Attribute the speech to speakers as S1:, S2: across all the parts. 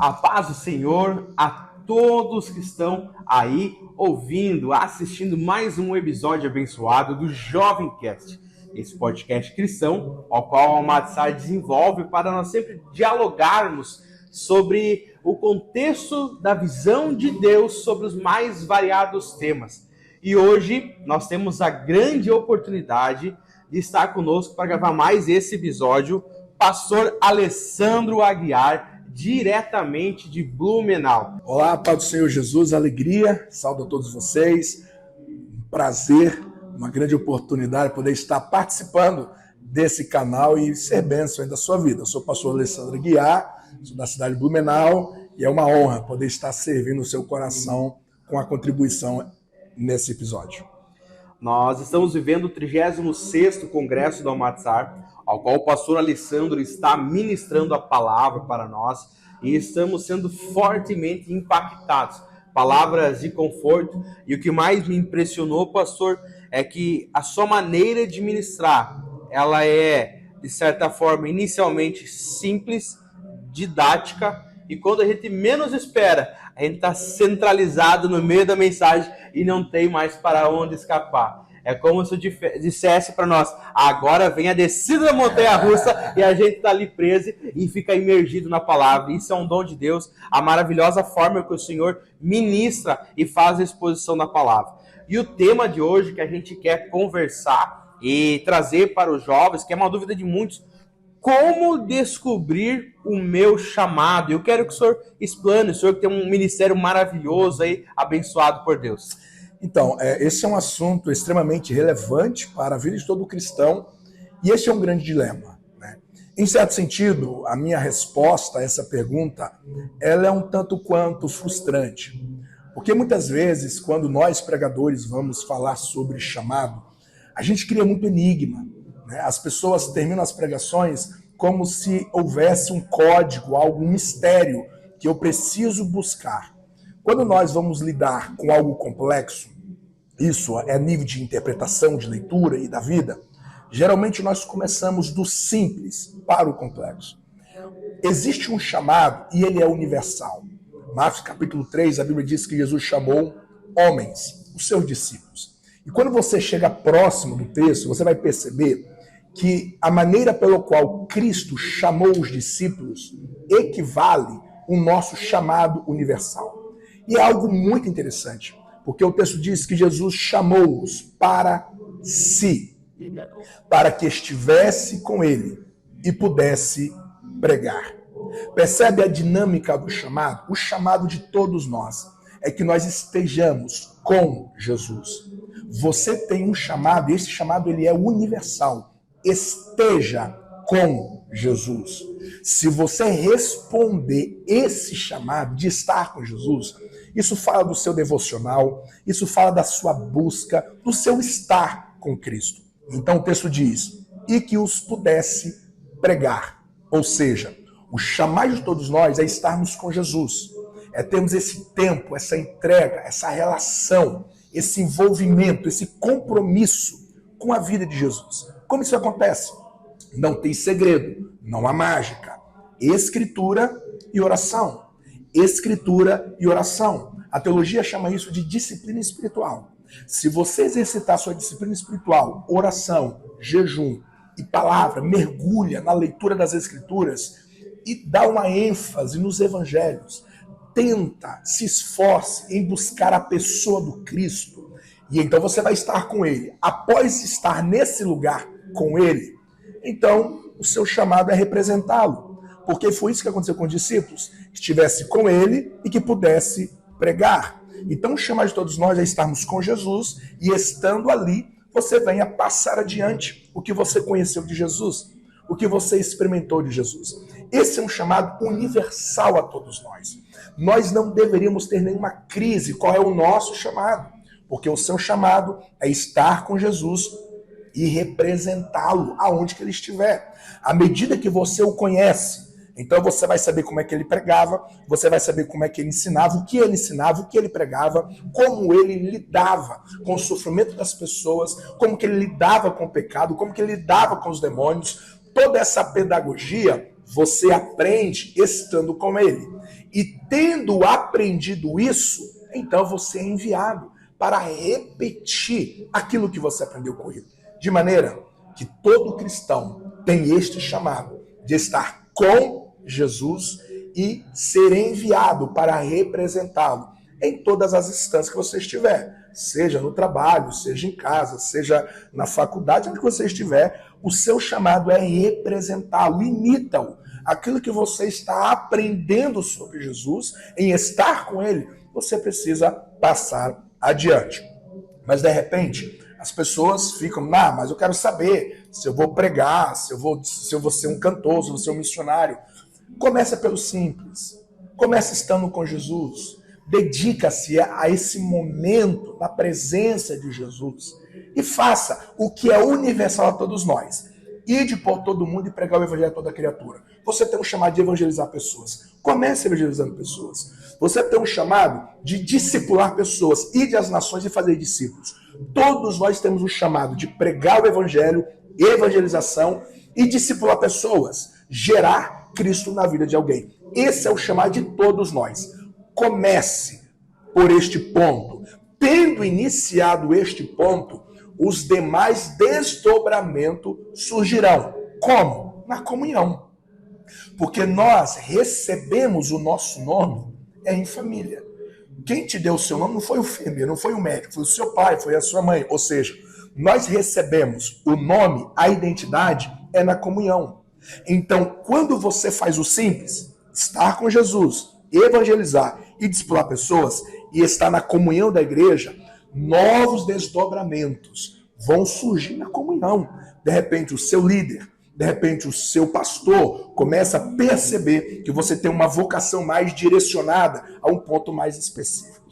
S1: A paz do Senhor a todos que estão aí ouvindo, assistindo mais um episódio abençoado do Jovem Cast, esse podcast cristão, ao qual a Almatsar desenvolve para nós sempre dialogarmos sobre o contexto da visão de Deus sobre os mais variados temas. E hoje nós temos a grande oportunidade de estar conosco para gravar mais esse episódio, pastor Alessandro Aguiar, diretamente de Blumenau.
S2: Olá, Pai do Senhor Jesus, alegria, saúdo a todos vocês, prazer, uma grande oportunidade poder estar participando desse canal e ser bênção da sua vida. Eu sou o pastor Alessandro Aguiar, sou da cidade de Blumenau e é uma honra poder estar servindo o seu coração com a contribuição nesse episódio.
S1: Nós estamos vivendo o 36º Congresso da Almatsar, ao qual o pastor Alessandro está ministrando a palavra para nós e estamos sendo fortemente impactados. Palavras de conforto. E o que mais me impressionou, pastor, é que a sua maneira de ministrar, ela é, de certa forma, inicialmente simples, didática, e quando a gente menos espera, a gente está centralizado no meio da mensagem e não tem mais para onde escapar. É como se eu dissesse para nós, agora vem a descida da montanha-russa e a gente está ali preso e fica imergido na palavra. Isso é um dom de Deus, a maravilhosa forma que o Senhor ministra e faz a exposição da palavra. E o tema de hoje que a gente quer conversar e trazer para os jovens, que é uma dúvida de muitos, como descobrir o meu chamado? Eu quero que o senhor explane, o senhor que tem um ministério maravilhoso aí, abençoado por Deus.
S2: Então, esse é um assunto extremamente relevante para a vida de todo cristão e esse é um grande dilema, né? Em certo sentido, a minha resposta a essa pergunta, ela é um tanto quanto frustrante, porque muitas vezes, quando nós pregadores vamos falar sobre chamado, a gente cria muito enigma, né? As pessoas terminam as pregações como se houvesse um código, algum mistério que eu preciso buscar. Quando nós vamos lidar com algo complexo, isso é nível de interpretação, de leitura e da vida, geralmente nós começamos do simples para o complexo. Existe um chamado e ele é universal. Marcos capítulo 3, a Bíblia diz que Jesus chamou homens, os seus discípulos. E quando você chega próximo do texto, você vai perceber que a maneira pela qual Cristo chamou os discípulos equivale ao nosso chamado universal. E é algo muito interessante, porque o texto diz que Jesus chamou-os para si, para que estivesse com ele e pudesse pregar. Percebe a dinâmica do chamado? O chamado de todos nós é que nós estejamos com Jesus. Você tem um chamado, e esse chamado ele é universal. Esteja com Jesus. Se você responder esse chamado de estar com Jesus, isso fala do seu devocional, isso fala da sua busca, do seu estar com Cristo. Então o texto diz, e que os pudesse pregar. Ou seja, o chamado de todos nós é estarmos com Jesus. É termos esse tempo, essa entrega, essa relação, esse envolvimento, esse compromisso com a vida de Jesus. Como isso acontece? Não tem segredo, não há mágica. Escritura e oração. Escritura e oração. A teologia chama isso de disciplina espiritual. Se você exercitar sua disciplina espiritual, oração, jejum e palavra, mergulha na leitura das Escrituras e dá uma ênfase nos evangelhos, tenta, se esforce em buscar a pessoa do Cristo, e então você vai estar com ele. Após estar nesse lugar com ele, então o seu chamado é representá-lo. Porque foi isso que aconteceu com os discípulos. Estivesse com ele e que pudesse pregar. Então o chamado de todos nós é estarmos com Jesus e estando ali, você venha passar adiante o que você conheceu de Jesus, o que você experimentou de Jesus. Esse é um chamado universal a todos nós. Nós não deveríamos ter nenhuma crise. Qual é o nosso chamado? Porque o seu chamado é estar com Jesus e representá-lo aonde que ele estiver. À medida que você o conhece, então você vai saber como é que ele pregava, você vai saber como é que ele ensinava, o que ele pregava, como ele lidava com o sofrimento das pessoas, como que ele lidava com o pecado, como que ele lidava com os demônios. Toda essa pedagogia você aprende estando com ele. E tendo aprendido isso, então você é enviado para repetir aquilo que você aprendeu com ele. De maneira que todo cristão tem este chamado de estar com Jesus e ser enviado para representá-lo em todas as instâncias que você estiver. Seja no trabalho, seja em casa, seja na faculdade, onde você estiver, o seu chamado é representá-lo, imita-o. Aquilo que você está aprendendo sobre Jesus, em estar com ele, você precisa passar adiante. Mas de repente, as pessoas ficam, mas eu quero saber se eu vou pregar, se eu vou ser um cantor, se eu vou ser um missionário. Começa pelo simples. Começa estando com Jesus. Dedica-se a esse momento na presença de Jesus e faça o que é universal a todos nós. Ide por todo mundo e pregar o evangelho a toda criatura. Você tem um chamado de evangelizar pessoas. Comece evangelizando pessoas. Você tem um chamado de discipular pessoas. Ide às nações e fazer discípulos. Todos nós temos um chamado de pregar o evangelho, evangelização e discipular pessoas. Gerar Cristo na vida de alguém. Esse é o chamado de todos nós. Comece por este ponto. Tendo iniciado este ponto, os demais desdobramentos surgirão. Como? Na comunhão. Porque nós recebemos o nosso nome em família. Quem te deu o seu nome não foi o enfermeiro, não foi o médico, foi o seu pai, foi a sua mãe. Ou seja, nós recebemos o nome, a identidade é na comunhão. Então, quando você faz o simples, estar com Jesus, evangelizar e discipular pessoas e estar na comunhão da igreja, novos desdobramentos vão surgir na comunhão. De repente, o seu líder, de repente, o seu pastor começa a perceber que você tem uma vocação mais direcionada a um ponto mais específico.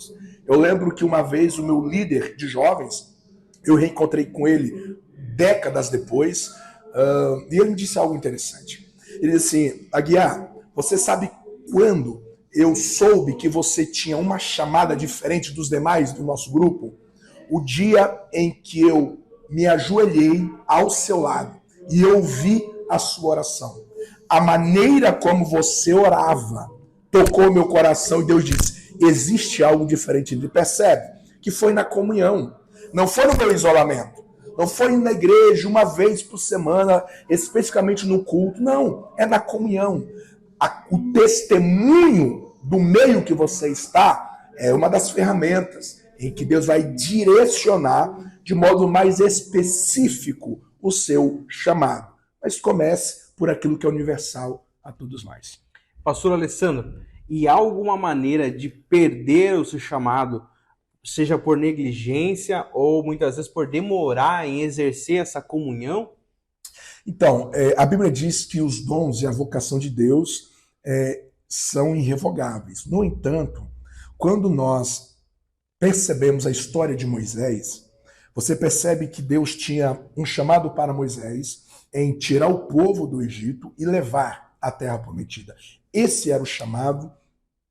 S2: Eu lembro que uma vez o meu líder de jovens, eu reencontrei com ele décadas depois, e ele me disse algo interessante. Ele disse assim, Aguiar, você sabe quando eu soube que você tinha uma chamada diferente dos demais do nosso grupo? O dia em que eu me ajoelhei ao seu lado e eu ouvi a sua oração. A maneira como você orava tocou meu coração e Deus disse, existe algo diferente. Ele percebe que foi na comunhão, não foi no meu isolamento, não foi na igreja uma vez por semana, especificamente no culto, não, é na comunhão. O testemunho do meio que você está é uma das ferramentas em que Deus vai direcionar de modo mais específico o seu chamado. Mas comece por aquilo que é universal a todos nós.
S1: Pastor Alessandro, e há alguma maneira de perder o seu chamado, seja por negligência ou muitas vezes por demorar em exercer essa comunhão?
S2: Então, a Bíblia diz que os dons e a vocação de Deus são irrevogáveis. No entanto, quando nós percebemos a história de Moisés, você percebe que Deus tinha um chamado para Moisés em tirar o povo do Egito e levar à terra prometida. Esse era o chamado,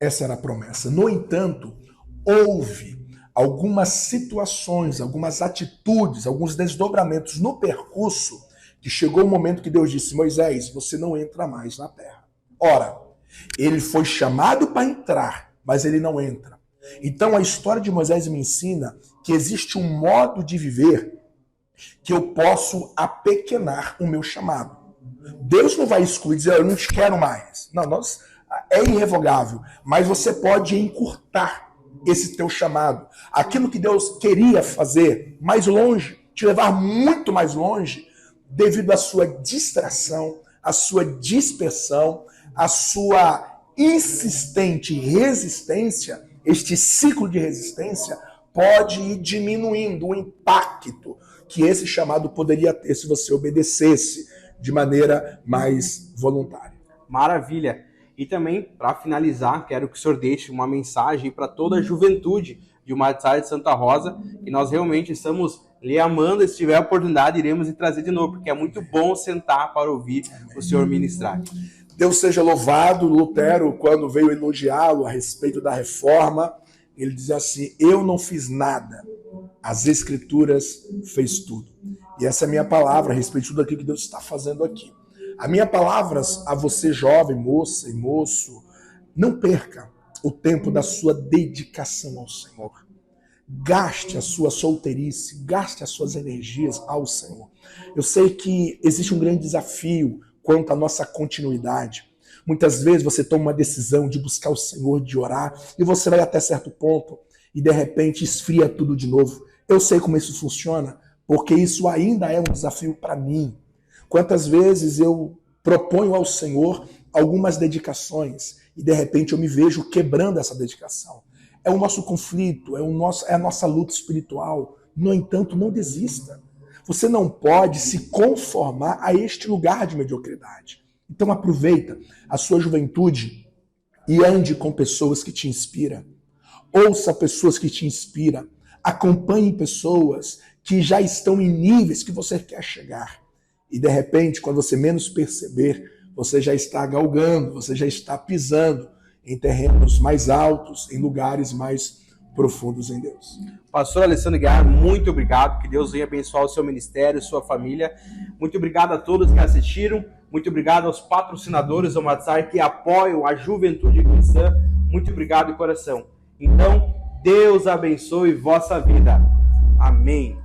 S2: essa era a promessa. No entanto, houve algumas situações, algumas atitudes, alguns desdobramentos no percurso que chegou o momento que Deus disse, Moisés, você não entra mais na terra. Ora, ele foi chamado para entrar, mas ele não entra. Então a história de Moisés me ensina que existe um modo de viver que eu posso apequenar o meu chamado. Deus não vai excluir, dizer, eu não te quero mais. Não, é irrevogável, mas você pode encurtar esse teu chamado. Aquilo que Deus queria fazer mais longe, te levar muito mais longe, devido à sua distração, à sua dispersão, à sua insistente resistência, este ciclo de resistência pode ir diminuindo o impacto que esse chamado poderia ter se você obedecesse de maneira mais voluntária.
S1: Maravilha! E também, para finalizar, quero que o senhor deixe uma mensagem para toda a juventude de Matsar de Santa Rosa, que nós realmente estamos lhe amando, e se tiver a oportunidade, iremos lhe trazer de novo, porque é muito bom sentar para ouvir o senhor ministrar.
S2: Deus seja louvado. Lutero, quando veio elogiá-lo a respeito da reforma, ele dizia assim, eu não fiz nada, as Escrituras fez tudo. E essa é a minha palavra a respeito de tudo aquilo que Deus está fazendo aqui. A minha palavra a você, jovem, moça e moço, Não perca o tempo da sua dedicação ao Senhor. Gaste a sua solteirice, gaste as suas energias ao Senhor. Eu sei que existe um grande desafio quanto à nossa continuidade. Muitas vezes você toma uma decisão de buscar o Senhor, de orar, e você vai até certo ponto e de repente esfria tudo de novo. Eu sei como isso funciona, porque isso ainda é um desafio para mim. Quantas vezes eu proponho ao Senhor algumas dedicações e de repente eu me vejo quebrando essa dedicação. É o nosso conflito, é a nossa luta espiritual. No entanto, não desista. Você não pode se conformar a este lugar de mediocridade. Então aproveita a sua juventude e ande com pessoas que te inspiram. Ouça pessoas que te inspiram. Acompanhe pessoas que já estão em níveis que você quer chegar. E de repente, quando você menos perceber, você já está galgando, você já está pisando em terrenos mais altos, em lugares mais profundos em Deus.
S1: Pastor Alessandro Guiar, muito obrigado. Que Deus venha abençoar o seu ministério, sua família. Muito obrigado a todos que assistiram. Muito obrigado aos patrocinadores do Matsar que apoiam a juventude cristã. Muito obrigado de coração. Então, Deus abençoe vossa vida. Amém.